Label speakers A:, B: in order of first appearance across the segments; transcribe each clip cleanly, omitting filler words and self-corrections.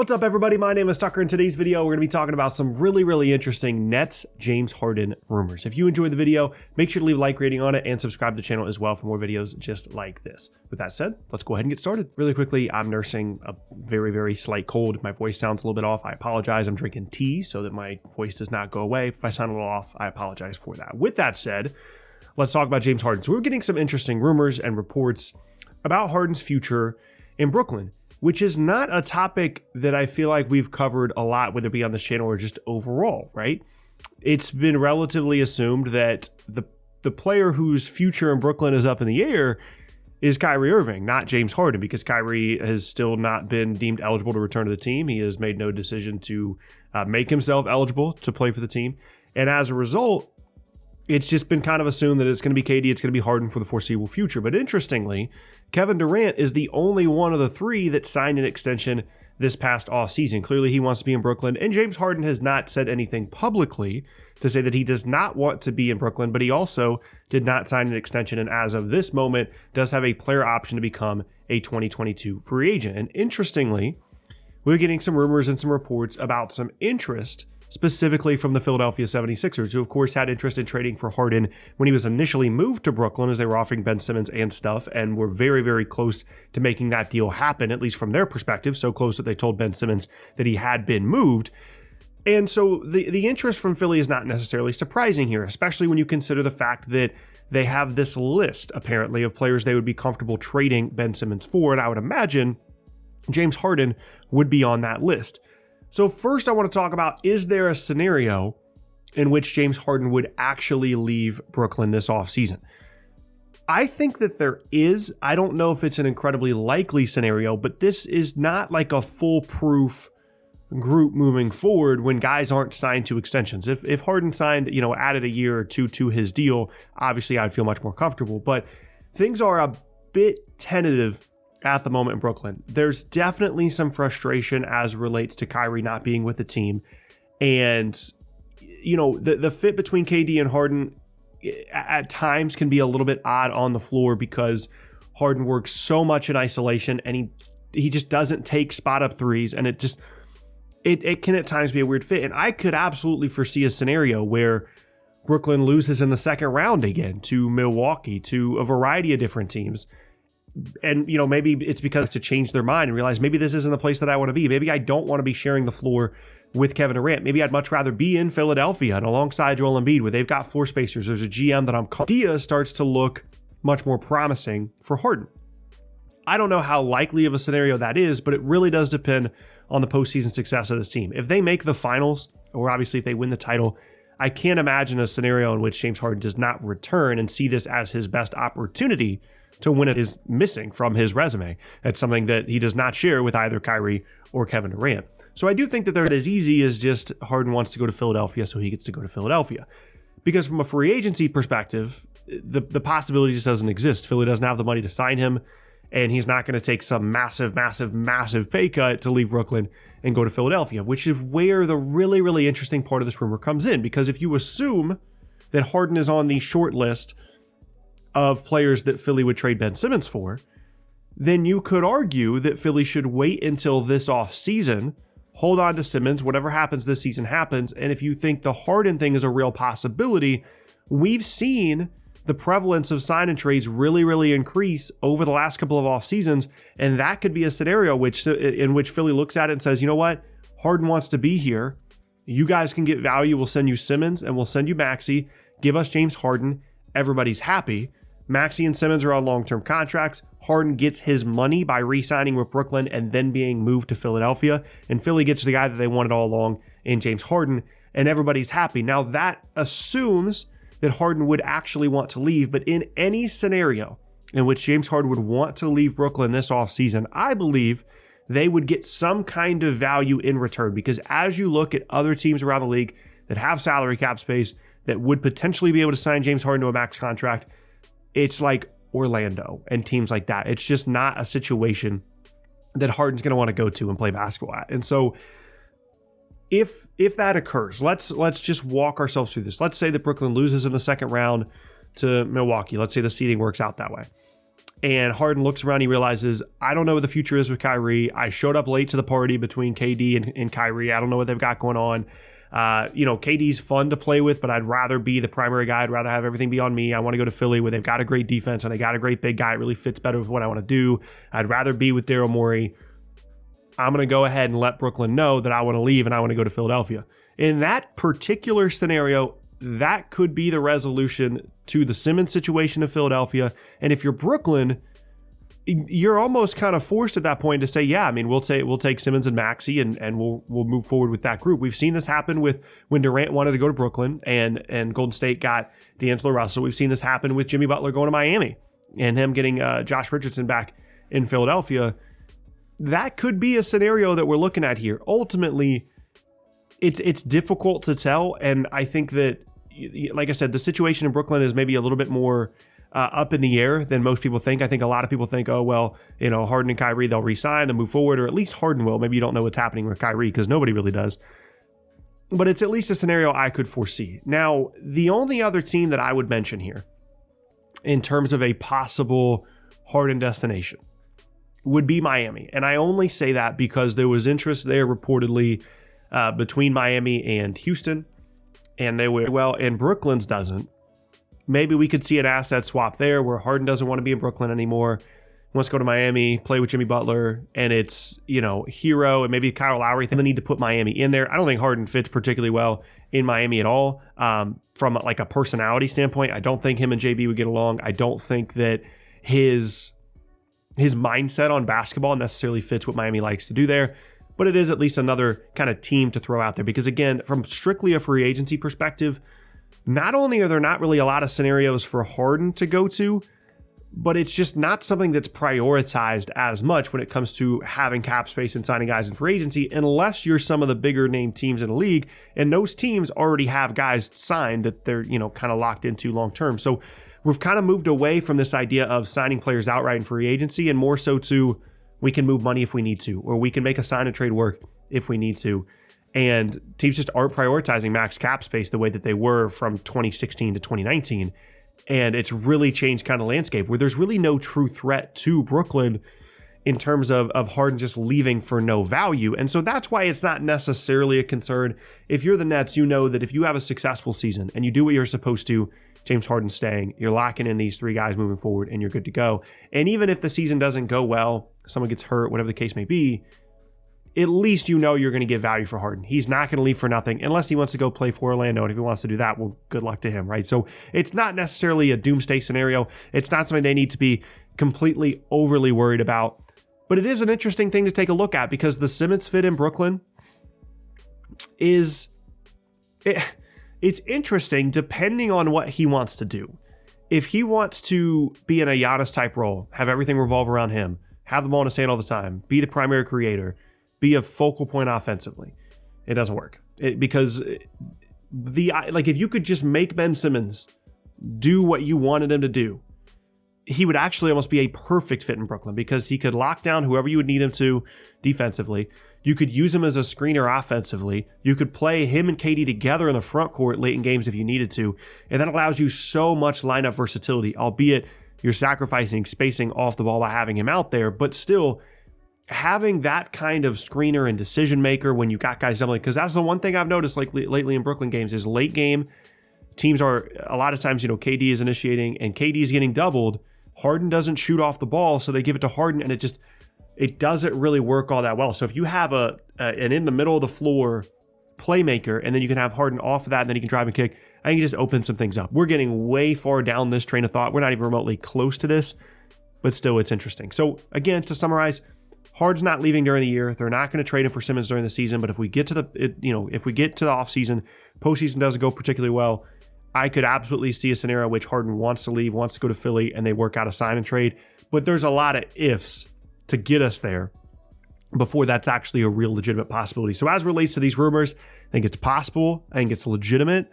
A: What's up, everybody? My name is Tucker. In today's video, we're going to be talking about some really interesting Nets James Harden rumors. If you enjoyed the video, make sure to leave a like rating on it and subscribe to the channel as well for more videos just like this. With that said, let's go ahead and get started. Really quickly, I'm nursing a very slight cold. If my voice sounds a little bit off, I apologize. I'm drinking tea so that my voice does not go away. If I sound a little off, I apologize for that. With that said, let's talk about James Harden. So we're getting some interesting rumors and reports about Harden's future in Brooklyn, which is not a topic that I feel like we've covered a lot, whether it be on this channel or just overall, right? It's been relatively assumed that the player whose future in Brooklyn is up in the air is Kyrie Irving, not James Harden, because Kyrie has still not been deemed eligible to return to the team. He has made no decision to make himself eligible to play for the team. And as a result, it's just been kind of assumed that it's going to be KD, it's going to be Harden for the foreseeable future. But interestingly, Kevin Durant is the only one of the three that signed an extension this past offseason. Clearly, he wants to be in Brooklyn, and James Harden has not said anything publicly to say that he does not want to be in Brooklyn, but he also did not sign an extension, and as of this moment, does have a player option to become a 2022 free agent. And interestingly, we're getting some rumors and some reports about some interest specifically from the Philadelphia 76ers, who of course had interest in trading for Harden when he was initially moved to Brooklyn, as they were offering Ben Simmons and stuff, and were very close to making that deal happen, at least from their perspective, so close that they told Ben Simmons that he had been moved. And so the interest from Philly is not necessarily surprising here, especially when you consider the fact that they have this list, apparently, of players they would be comfortable trading Ben Simmons for, and I would imagine James Harden would be on that list. So first I want to talk about, is there a scenario in which James Harden would actually leave Brooklyn this offseason? I think that there is. I don't know if it's an incredibly likely scenario, but this is not like a foolproof group moving forward when guys aren't signed to extensions. If Harden signed, added a year or two to his deal, obviously I'd feel much more comfortable, but things are a bit tentative at the moment in Brooklyn. There's definitely some frustration as relates to Kyrie not being with the team. And, the fit between KD and Harden at times can be a little bit odd on the floor because Harden works so much in isolation and he just doesn't take spot up threes. And it can at times be a weird fit. And I could absolutely foresee a scenario where Brooklyn loses in the second round again to Milwaukee, to a variety of different teams. And, maybe it's because to change their mind and realize maybe this isn't the place that I want to be. Maybe I don't want to be sharing the floor with Kevin Durant. Maybe I'd much rather be in Philadelphia and alongside Joel Embiid, where they've got floor spacers. There's a GM that idea starts to look much more promising for Harden. I don't know how likely of a scenario that is, but it really does depend on the postseason success of this team. If they make the finals, or obviously if they win the title, I can't imagine a scenario in which James Harden does not return and see this as his best opportunity to win it is missing from his resume. That's something that he does not share with either Kyrie or Kevin Durant. So I do think that they're as easy as just Harden wants to go to Philadelphia, so he gets to go to Philadelphia. Because from a free agency perspective, the possibility just doesn't exist. Philly doesn't have the money to sign him, and he's not going to take some massive pay cut to leave Brooklyn and go to Philadelphia, which is where the really interesting part of this rumor comes in. Because if you assume that Harden is on the short list of players that Philly would trade Ben Simmons for, then you could argue that Philly should wait until this offseason, hold on to Simmons, whatever happens this season happens, and if you think the Harden thing is a real possibility, we've seen the prevalence of sign and trades really increase over the last couple of off seasons, and that could be a scenario in which Philly looks at it and says, you know what, Harden wants to be here, you guys can get value, we'll send you Simmons and we'll send you Maxey, give us James Harden, everybody's happy. Maxey and Simmons are on long-term contracts. Harden gets his money by re-signing with Brooklyn and then being moved to Philadelphia. And Philly gets the guy that they wanted all along in James Harden, and everybody's happy. Now, that assumes that Harden would actually want to leave, but in any scenario in which James Harden would want to leave Brooklyn this offseason, I believe they would get some kind of value in return, because as you look at other teams around the league that have salary cap space that would potentially be able to sign James Harden to a max contract, it's like Orlando and teams like that. It's just not a situation that Harden's going to want to go to and play basketball at. And so if that occurs, let's just walk ourselves through this. Let's say that Brooklyn loses in the second round to Milwaukee. Let's say the seeding works out that way. And Harden looks around, he realizes, I don't know what the future is with Kyrie. I showed up late to the party between KD and Kyrie. I don't know what they've got going on. KD's fun to play with, but I'd rather be the primary guy. I'd rather have everything be on me. I want to go to Philly where they've got a great defense and they got a great big guy. It really fits better with what I want to do. I'd rather be with Daryl Morey. I'm going to go ahead and let Brooklyn know that I want to leave and I want to go to Philadelphia. In that particular scenario, that could be the resolution to the Simmons situation in Philadelphia. And if you're Brooklyn, you're almost kind of forced at that point to say, yeah, I mean, we'll take Simmons and Maxey and we'll move forward with that group. We've seen this happen with when Durant wanted to go to Brooklyn and Golden State got D'Angelo Russell. We've seen this happen with Jimmy Butler going to Miami and him getting Josh Richardson back in Philadelphia. That could be a scenario that we're looking at here. Ultimately, it's difficult to tell, and I think that, like I said, the situation in Brooklyn is maybe a little bit more up in the air than most people think. I think a lot of people think, oh, well, Harden and Kyrie, they'll re-sign, they'll move forward, or at least Harden will. Maybe you don't know what's happening with Kyrie because nobody really does. But it's at least a scenario I could foresee. Now, the only other team that I would mention here in terms of a possible Harden destination would be Miami. And I only say that because there was interest there reportedly between Miami and Houston. And they were, well, and Brooklyn's doesn't. Maybe we could see an asset swap there where Harden doesn't want to be in Brooklyn anymore. He wants to go to Miami, play with Jimmy Butler, and it's, Hero and maybe Kyle Lowry. They need to put Miami in there. I don't think Harden fits particularly well in Miami at all. From like a personality standpoint, I don't think him and JB would get along. I don't think that his mindset on basketball necessarily fits what Miami likes to do there. But it is at least another kind of team to throw out there. Because again, from strictly a free agency perspective, not only are there not really a lot of scenarios for Harden to go to, but it's just not something that's prioritized as much when it comes to having cap space and signing guys in free agency, unless you're some of the bigger name teams in the league. And those teams already have guys signed that they're, kind of locked into long term. So we've kind of moved away from this idea of signing players outright in free agency and more so to we can move money if we need to, or we can make a sign and trade work if we need to. And teams just aren't prioritizing max cap space the way that they were from 2016 to 2019. And it's really changed kind of landscape where there's really no true threat to Brooklyn in terms of Harden just leaving for no value. And so that's why it's not necessarily a concern. If you're the Nets, you know that if you have a successful season and you do what you're supposed to, James Harden's staying, you're locking in these three guys moving forward and you're good to go. And even if the season doesn't go well, someone gets hurt, whatever the case may be, at least you're going to get value for Harden. He's not going to leave for nothing unless he wants to go play for Orlando. And if he wants to do that, well, good luck to him, right? So it's not necessarily a doomsday scenario. It's not something they need to be completely overly worried about. But it is an interesting thing to take a look at because the Simmons fit in Brooklyn it's interesting depending on what he wants to do. If he wants to be in a Giannis type role, have everything revolve around him, have the ball in his hand all the time, be the primary creator, be a focal point offensively, it doesn't work. Because if you could just make Ben Simmons do what you wanted him to do, he would actually almost be a perfect fit in Brooklyn because he could lock down whoever you would need him to defensively. You could use him as a screener offensively. You could play him and KD together in the front court late in games if you needed to. And that allows you so much lineup versatility, albeit you're sacrificing spacing off the ball by having him out there, but still having that kind of screener and decision maker when you got guys doubling, because that's the one thing I've noticed lately in Brooklyn games is late game teams are a lot of times, KD is initiating and KD is getting doubled. Harden doesn't shoot off the ball, so they give it to Harden and it doesn't really work all that well. So if you have an in the middle of the floor playmaker and then you can have Harden off of that and then he can drive and kick, I think you just open some things up. We're getting way far down this train of thought. We're not even remotely close to this, but still it's interesting. So again, to summarize, Harden's not leaving during the year. They're not going to trade him for Simmons during the season, but if we get to the offseason, postseason doesn't go particularly well, I could absolutely see a scenario in which Harden wants to leave, wants to go to Philly, and they work out a sign and trade. But there's a lot of ifs to get us there before that's actually a real legitimate possibility. So as it relates to these rumors, I think it's possible. I think it's legitimate,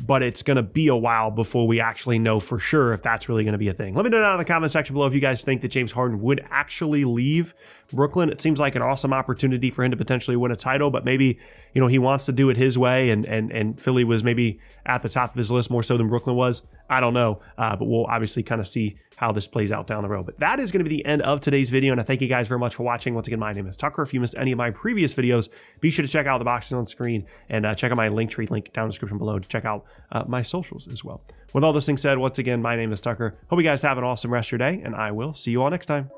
A: but it's going to be a while before we actually know for sure if that's really going to be a thing. Let me know down in the comment section below if you guys think that James Harden would actually leave Brooklyn. It seems like an awesome opportunity for him to potentially win a title, but maybe, he wants to do it his way and Philly was maybe at the top of his list more so than Brooklyn was. I don't know, but we'll obviously kind of see how this plays out down the road. But that is going to be the end of today's video, and I thank you guys very much for watching. Once again, my name is Tucker. If you missed any of my previous videos, be sure to check out the boxes on screen and check out my Linktree link down in the description below to check out my socials as well. With all those things said, once again, my name is Tucker. Hope you guys have an awesome rest of your day, and I will see you all next time.